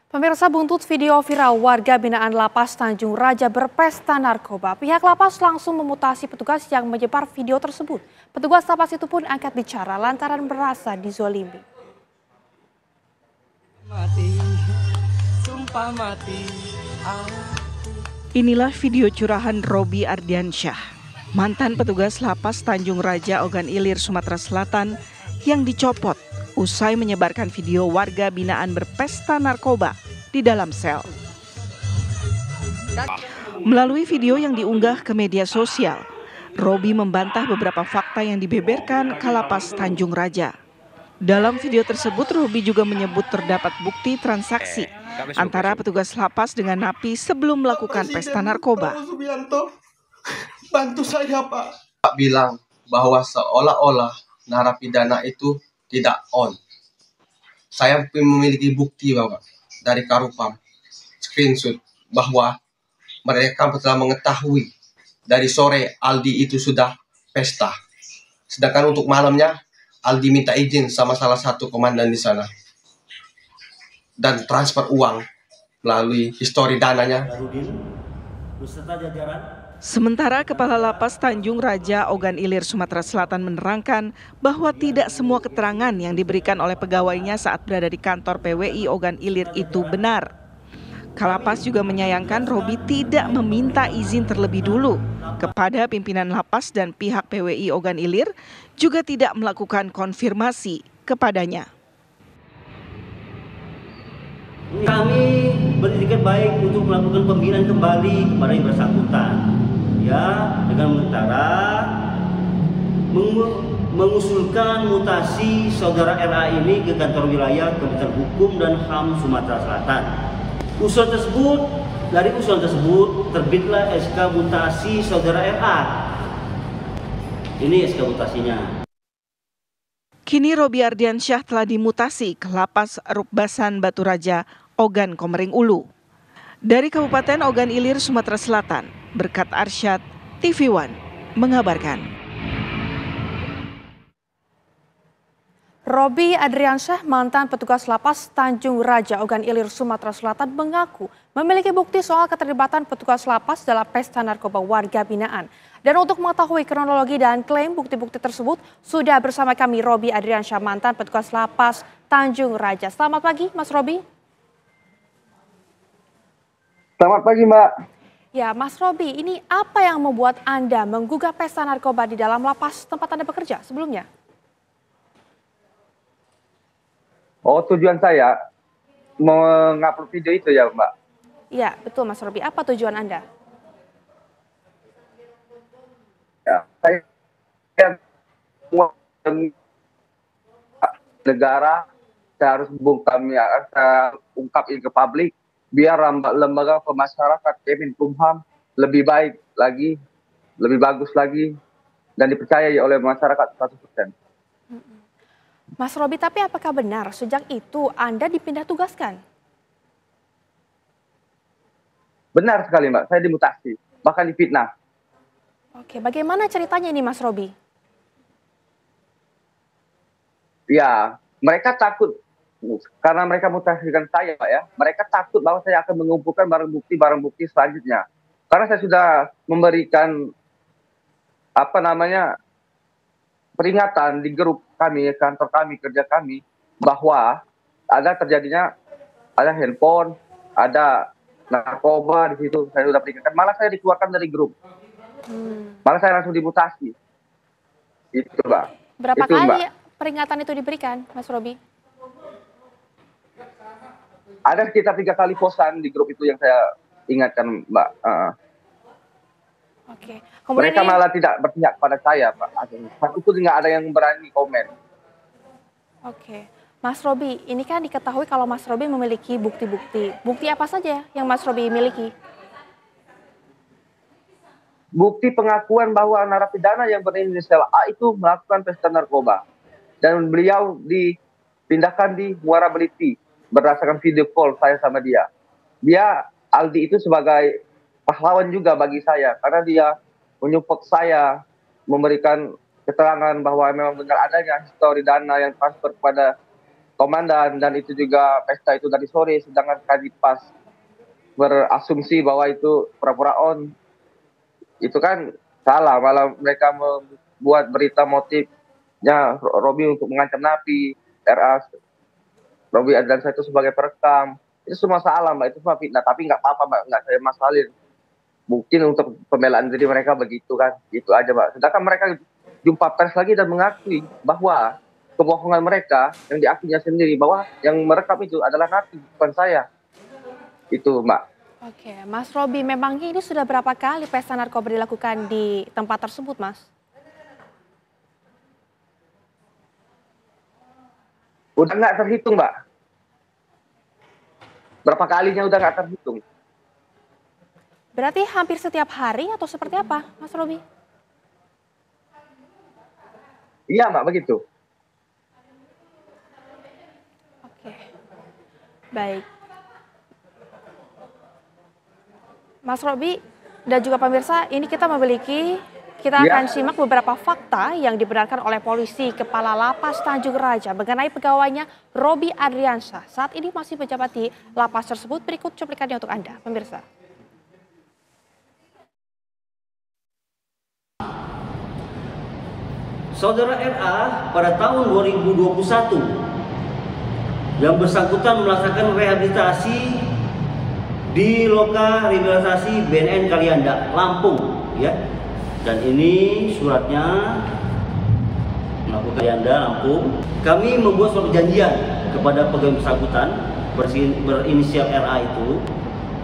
Pemirsa, buntut video viral warga binaan Lapas Tanjung Raja berpesta narkoba. Pihak Lapas langsung memutasi petugas yang menyebar video tersebut. Petugas Lapas itu pun angkat bicara lantaran merasa dizolimi. Inilah video curahan Robi Ardiansyah, mantan petugas Lapas Tanjung Raja Ogan Ilir, Sumatera Selatan yang dicopot usai menyebarkan video warga binaan berpesta narkoba di dalam sel. Melalui video yang diunggah ke media sosial, Robi membantah beberapa fakta yang dibeberkan Kalapas Tanjung Raja. Dalam video tersebut, Robi juga menyebut terdapat bukti transaksi antara petugas lapas dengan napi sebelum melakukan pesta narkoba. Bantu saya, Pak. Pak bilang bahwa seolah-olah narapidana itu tidak on. Saya memiliki bukti, Bapak, dari Karupam, screenshot bahwa mereka telah mengetahui dari sore Aldi itu sudah pesta. Sedangkan untuk malamnya Aldi minta izin sama salah satu komandan di sana dan transfer uang melalui histori dananya. Sementara Kepala Lapas Tanjung Raja Ogan Ilir, Sumatera Selatan menerangkan bahwa tidak semua keterangan yang diberikan oleh pegawainya saat berada di kantor PWI Ogan Ilir itu benar. Kalapas juga menyayangkan Robi tidak meminta izin terlebih dulu kepada pimpinan lapas dan pihak PWI Ogan Ilir juga tidak melakukan konfirmasi kepadanya. Kami beretikat baik untuk melakukan pembinaan kembali kepada yang bersangkutan, ya, dengan cara mengusulkan mutasi saudara RA ini ke kantor wilayah Kementerian Hukum dan HAM Sumatera Selatan. Dari usulan tersebut terbitlah SK mutasi saudara RA. Ini SK mutasinya. Kini Robi Ardiansyah telah dimutasi ke Lapas Rukbasan Batu Raja, Ogan Komering Ulu. Dari Kabupaten Ogan Ilir, Sumatera Selatan, Berkat Arsyad, TV One mengabarkan. Robi Ardiansyah, mantan petugas Lapas Tanjung Raja Ogan Ilir, Sumatera Selatan, mengaku memiliki bukti soal keterlibatan petugas lapas dalam pesta narkoba warga binaan. Dan untuk mengetahui kronologi dan klaim bukti-bukti tersebut, sudah bersama kami Robi Ardiansyah, mantan petugas Lapas Tanjung Raja. Selamat pagi, Mas Robi. Selamat pagi, Mbak. Ya, Mas Robi, ini apa yang membuat Anda menggugah pesta narkoba di dalam lapas tempat Anda bekerja sebelumnya? Oh, tujuan saya mengupload video itu ya, Mbak? Iya, betul Mas Robi. Apa tujuan Anda? Ya, saya negara, saya harus ungkapin ke publik biar lembaga pemasyarakat Kemenkumham lebih baik lagi, lebih bagus lagi, dan dipercayai oleh masyarakat 100%. Mas Robi, tapi apakah benar sejak itu Anda dipindah tugaskan? Benar sekali, Mbak. Saya dimutasi, bahkan difitnah. Oke, bagaimana ceritanya ini, Mas Robi? Ya, mereka takut karena mereka mutasikan saya, Pak, ya. Mereka takut bahwa saya akan mengumpulkan barang bukti selanjutnya. Karena saya sudah memberikan peringatan di grup kami, kantor kami, kerja kami, bahwa ada handphone, ada narkoba di situ. Saya sudah peringatkan, malah saya dikeluarkan dari grup. Malah saya langsung dimutasi. Itu, Mbak. Berapa kali peringatan itu diberikan, Mas Robi? Ada sekitar 3 kali posan di grup itu yang saya ingatkan, Mbak. Oke. Mereka malah tidak berpihak pada saya, Pak. Satu pun nggak ada yang berani komen. Oke. Mas Robi, ini kan diketahui kalau Mas Robi memiliki bukti-bukti. Bukti apa saja yang Mas Robi miliki? Bukti pengakuan bahwa narapidana yang berinisial A itu melakukan pesta narkoba. Dan beliau dipindahkan di Muara Beliti berdasarkan video call saya sama dia. Aldi itu sebagai pahlawan juga bagi saya karena dia menyupport saya, memberikan keterangan bahwa memang benar adanya histori dana yang transfer kepada komandan, dan itu juga pesta itu dari sore, sedangkan Kadipas berasumsi bahwa itu pura-pura on. Itu kan salah, malah mereka membuat berita motifnya Robi untuk mengancam napi, RA Robi Adriansyah itu sebagai perekam. Itu semua salah Mbak, itu semua fitnah, tapi nggak apa-apa Mbak, nggak saya masalin. Mungkin untuk pembelaan diri mereka begitu kan, itu aja Mbak. Sedangkan mereka jumpa pers lagi dan mengakui bahwa kebohongan mereka yang diakuinya sendiri, bahwa yang merekam itu adalah napi, bukan saya. Itu Mbak. Oke, Mas Robi, memangnya ini sudah berapa kali pesta narkoba dilakukan di tempat tersebut, Mas? Udah nggak terhitung Mbak. Berapa kalinya udah nggak terhitung. Berarti hampir setiap hari atau seperti apa, Mas Robi? Iya Mbak, begitu. Oke, baik. Mas Robi dan juga pemirsa, ini kita akan simak beberapa fakta yang dibenarkan oleh polisi Kepala Lapas Tanjung Raja mengenai pegawainya Robi Adriansyah. Saat ini masih menjabat di lapas tersebut. Berikut cuplikannya untuk Anda, pemirsa. Saudara RA pada tahun 2021 yang bersangkutan melaksanakan rehabilitasi di Loka Rehabilitasi BNN Kalianda, Lampung, ya. Dan ini suratnya melakukan Kalianda, Lampung. Kami membuat surat perjanjian kepada pegawai bersangkutan berinisial RA itu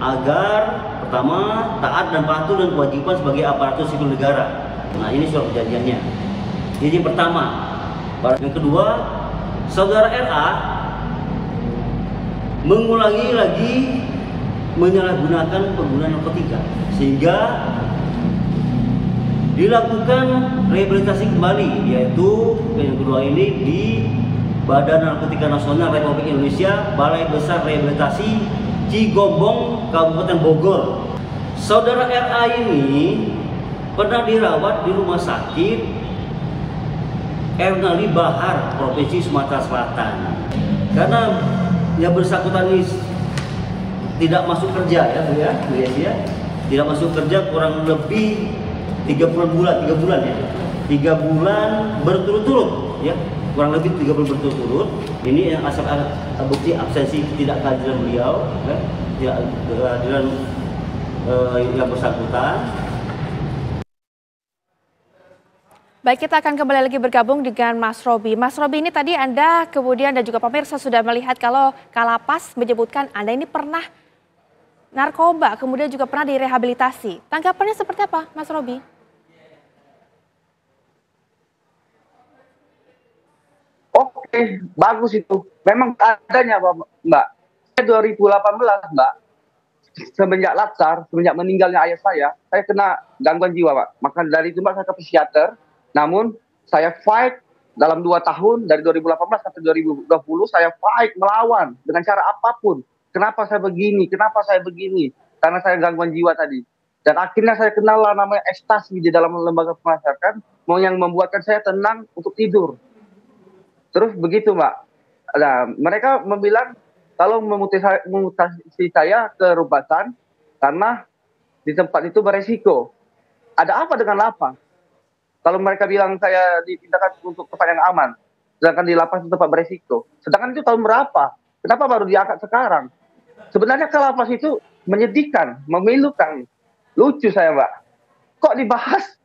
agar pertama taat dan patuh dan kewajiban sebagai aparatur sipil negara. Nah, ini surat perjanjiannya. Jadi pertama. Yang kedua, saudara RA mengulangi lagi menyalahgunakan penggunaan narkotika sehingga dilakukan rehabilitasi kembali, yaitu yang kedua ini di Badan Narkotika Nasional Republik Indonesia, Balai Besar Rehabilitasi Cigombong, Kabupaten Bogor. Saudara RA ini pernah dirawat di rumah sakit Ernali Bahar, Provinsi Sumatera Selatan. Karena yang bersangkutan ini tidak masuk kerja ya, tidak masuk kerja kurang lebih 3 bulan ya, 3 bulan berturut-turut ya, kurang lebih 3 bulan berturut-turut. Ini yang asal bukti absensi tidak kehadiran beliau, ya, tidak kehadiran yang bersangkutan. Baik, kita akan kembali lagi bergabung dengan Mas Robi. Mas Robi, ini tadi Anda kemudian dan juga pemirsa sudah melihat kalau Kalapas menyebutkan Anda ini pernah narkoba, kemudian juga pernah direhabilitasi. Tanggapannya seperti apa, Mas Robi? Oke, bagus itu. Memang adanya Mbak. 2018 Mbak, semenjak Latsar, semenjak meninggalnya ayah saya kena gangguan jiwa Pak. Maka dari itu Mbak saya ke psikiater. Namun saya fight dalam 2 tahun, dari 2018 sampai 2020 saya fight melawan dengan cara apapun. Kenapa saya begini? Kenapa saya begini? Karena saya gangguan jiwa tadi. Dan akhirnya saya kenal lah namanya ekstasi di dalam lembaga pemasyarakatan, yang membuatkan saya tenang untuk tidur. Terus begitu Mbak. Nah, mereka membilang kalau memutasi saya ke Rubasan karena di tempat itu beresiko. Ada apa dengan lapas? Kalau mereka bilang saya dipindahkan untuk tempat yang aman, sedangkan di lapas itu tempat beresiko. Sedangkan itu tahun berapa? Kenapa baru diangkat sekarang? Sebenarnya ke lapas itu menyedihkan, memilukan. Lucu saya Mbak. Kok dibahas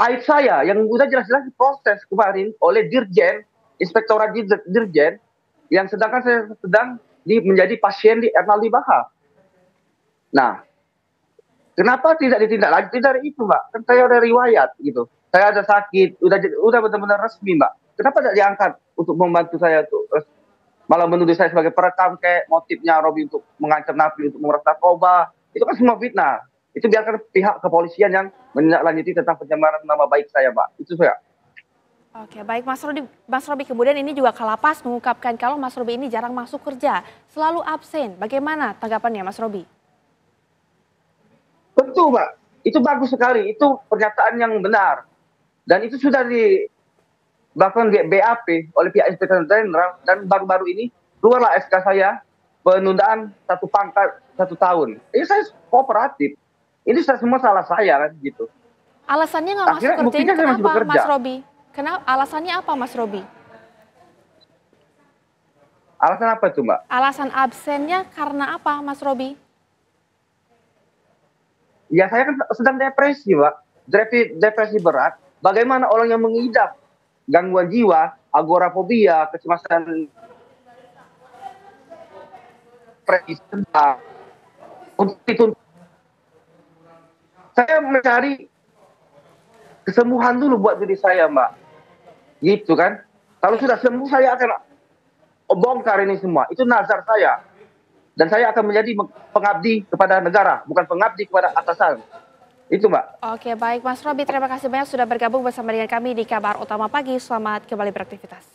aib saya yang udah jelas-jelas diproses kemarin oleh Dirjen, Inspektorat Dirjen, yang sedangkan saya sedang menjadi pasien di Ernali Bahar. Nah, kenapa tidak ditindaklanjuti dari itu Mbak? Kan saya ada riwayat gitu. Saya ada sakit, udah benar-benar resmi Mbak. Kenapa tidak diangkat untuk membantu saya tuh? Malah menuduh saya sebagai perekam, kayak motifnya Robi untuk mengancam napi, untuk menguras narkoba. Itu kan semua fitnah. Itu biarkan pihak kepolisian yang menindaklanjuti tentang pencemaran nama baik saya Mbak. Itu saya. Oke, baik Mas Robi, kemudian ini juga Kalapas mengungkapkan kalau Mas Robi ini jarang masuk kerja, selalu absen. Bagaimana tanggapannya Mas Robi? Tentu Mbak, itu bagus sekali. Itu pernyataan yang benar. Dan itu sudah bahkan BAP oleh pihak Inspektur Jenderal, dan baru-baru ini keluarlah SK saya penundaan 1 tahun. Ini saya kooperatif. Ini semua salah saya kan gitu. Alasannya nggak masuk Akhirnya kerja ini buktinya saya masih kenapa, bekerja. Mas Robi? Kenapa? Alasannya apa, Mas Robi? Alasan apa itu, Mbak? Alasan absennya karena apa, Mas Robi? Ya saya kan sedang depresi, Mbak. Depresi berat. Bagaimana orang yang mengidap gangguan jiwa, agorafobia, kecemasan, depresi sedang, untuk itu saya mencari kesembuhan dulu buat diri saya, Mbak. Gitu kan. Kalau sudah sembuh saya akan bongkar ini semua. Itu nazar saya. Dan saya akan menjadi pengabdi kepada negara, bukan pengabdi kepada atasan. Itu, Mbak. Oke, baik Mas Robi, terima kasih banyak sudah bergabung bersama dengan kami di Kabar Utama Pagi. Selamat kembali beraktivitas.